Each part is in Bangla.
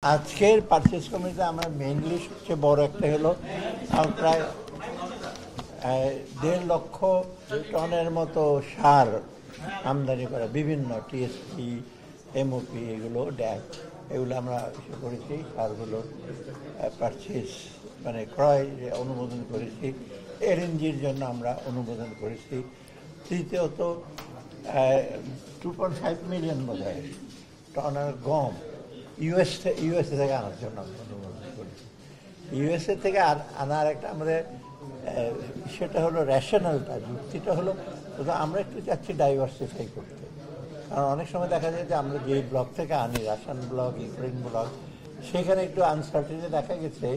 আজকের পারচেজ কমিটিতে আমরা মেইনলি সবচেয়ে বড় একটা হলো প্রায় 1.5 লক্ষ টনের মতো সার আমদানি করা, বিভিন্ন টিএসপি, এমওপি, এগুলো ড্যাগ, এগুলো আমরা করেছি। সারগুলো পারচেজ মানে ক্রয় অনুমোদন করেছি। এলএনজির জন্য আমরা অনুমোদন করেছি। তৃতীয়ত 2.5 মিলিয়ন বোধ হয় টনের গম ইউএসএ থেকে আনার জন্য আমরা অনুমোদন করেছি। ইউএসএ থেকে আনার একটা আমাদের সেটা হলো রেশনালটা, যুক্তিটা হলো আমরা একটু চাচ্ছি ডাইভার্সিফাই করতে। কারণ অনেক সময় দেখা যায় যে আমরা যেই ব্লক থেকে আনি, রাশিয়ান ব্লক, ইউক্রেন ব্লক, সেখানে একটু আনসার্টিনিটি দেখা গেছে।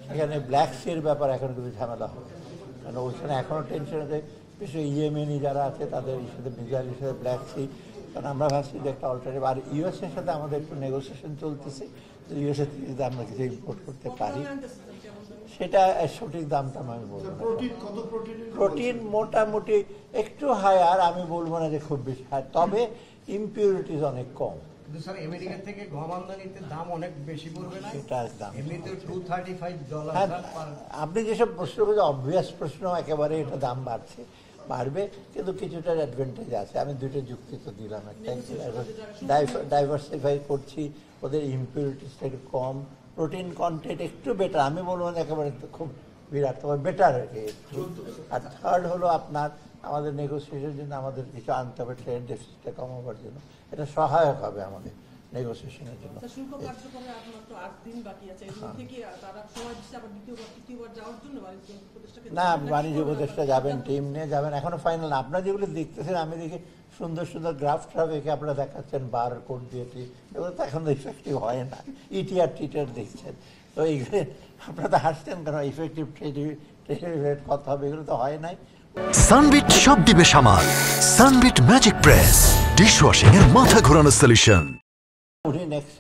সেখানে ব্ল্যাক সির ব্যাপার এখন কিছু ঝামেলা হবে, কারণ ওইখানে এখনও টেনশন আছে। বিশেষ ইয়েমেনি যারা আছে তাদের সাথে মিসাইল হিসেবে ব্ল্যাক সি, কারণ আমরা ভাবছি যে একটা অল্টারনেটিভ। আর ইউএসএর সাথে আমাদের একটু নেগোসিয়েশন চলতেছে, ইউএসএ থেকে যদি আমরা কিছু ইম্পোর্ট করতে পারি, সেটা সঠিক দামটা আমি বলবো। প্রোটিন মোটামুটি একটু হায়ার, আমি বলবো না যে খুব বেশি হাই, তবে ইমপিউরিটিস অনেক কম। স্যার, আমেরিকা থেকে গম আমদানিতে দাম অনেক বেশি পড়বে না? সেটার দাম এমনিতে $235। আপনি যেসব প্রশ্ন করছেন অবভিয়াস প্রশ্ন, একেবারে এটা দাম বাড়বে, কিন্তু কিছুটা অ্যাডভান্টেজ আছে। আমি দুটো যুক্তি তো দিলাম, একটা ডাইভার্সিফাই করছি, ওদের ইমপিউরিটিসটা একটু কম, প্রোটিন কন্টেন্ট একটু বেটার, আমি বলবো না একেবারে খুব বিরাট, তবে বেটার আর কি। আর থার্ড হলো আপনার আমাদের নেগোসিয়েশনের জন্য আমাদের কিছু আনতে হবে, ট্রেড ডেফিসিটটা কমাবার জন্য, এটা সহায়ক হবে আমাদের নেগোসিয়েশনের জন্য। না, বাণিজ্য উপদেষ্টা যাবেন, টিম নিয়ে যাবেন, এখনো ফাইনাল না। আপনারা যেগুলো দেখতেছেন, আমি দেখি সুন্দর সুন্দর গ্রাফ এঁকে আপনারা দেখাচ্ছেন বার কোড দিয়ে, এগুলো তো এখন ইফেক্টিভ হয় না। ইটিআর টিটার দেখছেন, তো এইগুলো আপনারা তো হাসছেন কেন? ইফেক্টিভ ট্রেড কথা হবে, এগুলো তো হয় নাই। সানবিট সব দিবে সামাল। সানবিট ম্যাজিক প্রেস ডিশওয়াশিং এর মাথা ঘোরানো সলিউশন। উনি নেক্সট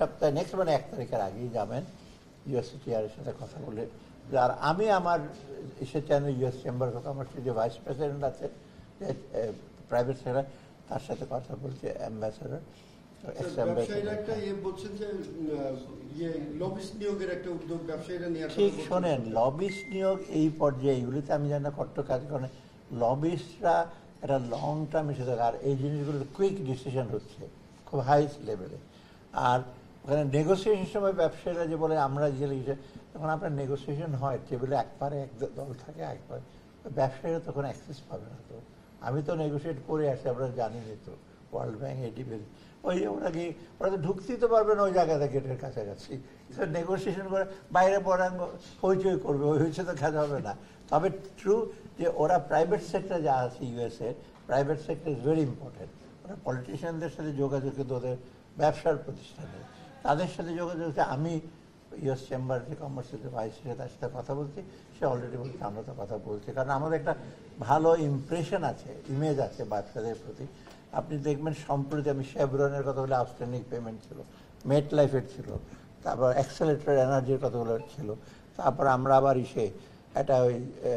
1 তারিখের আগেই যাবেন ইউএসটিআর এর সাথে কথা বলে। আর আমি আমার চ্যানেল ইউএস চেম্বার অফ কমার্সের যে ভাইস প্রেসিডেন্ট আছে, প্রাইভেট সেক্টর, তার সাথে কথা বলছে, অ্যাম্বাসেডর। ঠিক শোনেন, লবিস্ট নিয়োগ এই পর্যায়ে এগুলিতে আমি জানি না কত কাজ করেন। লবিস্টরা একটা লং টার্ম হিসেবে, আর এই জিনিসগুলো কুইক ডিসিশন হচ্ছে খুব হাই লেভেলে। আর ওখানে নেগোসিয়েশন সময় ব্যবসায়ীরা যে বলে আমরা যে তখন আপনার নেগোসিয়েশন হয়, টেবিলে একবারে এক দল থাকে, একবারে ব্যবসায়ীরা তখন অ্যাক্সেস পাবে না। তো আমি তো নেগোসিয়েট করে আসি, আপনারা জানেনই তো, ওয়ার্ল্ড ব্যাংক, এডিবি, ওরা তো ঢুকতেই তো পারবে না ওই জায়গাটা, গেটের কাছাকাছি। নেগোসিয়েশন করে বাইরে বরাঙ্গ হইচই করবে, ওই হইচই তো কাজ হবে না। তবে ট্রু যে ওরা প্রাইভেট সেক্টর যা আছে USA, private sector is very important. ওরা পলিটিশিয়ানদের সাথে যোগাযোগ, কিন্তু ওদের ব্যবসার প্রতিষ্ঠানে তাদের সাথে যোগাযোগ হচ্ছে। আমি ইউএস চেম্বার যে কমার্সের যে ভাইস, তার সাথে কথা বলছি, সে অলরেডি বলছে আমরা তো কথা বলছি, কারণ আমাদের একটা ভালো ইমপ্রেশন আছে, ইমেজ আছে ব্যবসাদের প্রতি। আপনি দেখবেন সম্প্রতি আমি শেভরনের কথা বলে, আউটস্ট্যান্ডিং পেমেন্ট ছিল, মেট লাইফের ছিল, তারপর অ্যাক্সেলেটর এনার্জির কথাগুলো ছিল, তারপর আমরা আবার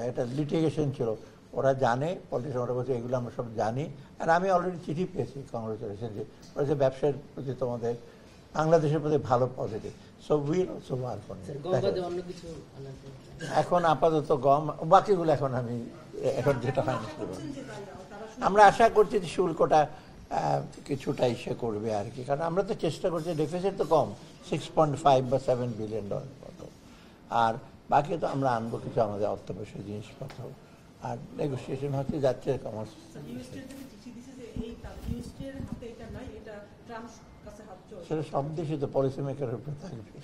একটা লিটিগেশন ছিল। ওরা জানে, পলিটিশিয়ান, ওরা বলছে এগুলো আমরা সব জানি। আর আমি অলরেডি চিঠি পেয়েছি, কংগ্রেচুলেশন, যে বলেছে ব্যবসার প্রতি তোমাদের, বাংলাদেশের প্রতি ভালো positive. So will also work on it. এখন আপাতত গম, বাকিগুলো এখন যেটা হয়নি, আমরা আশা করছি যে শুল্কটা কিছুটা ইসে করবে আর কি, কারণ আমরা তো চেষ্টা করছি, ডেফিসিট তো কম, $6.5 বা $7 বিলিয়ন মতো। আর বাকি তো আমরা আনবো কিছু আমাদের অত্যাবশ্যক জিনিসপত্র। আর নেগোসিয়েশন হচ্ছে, যাচ্ছে কমার্স। সেটা সব দেশে তো পলিসি মেকারের উপরে থাকবে।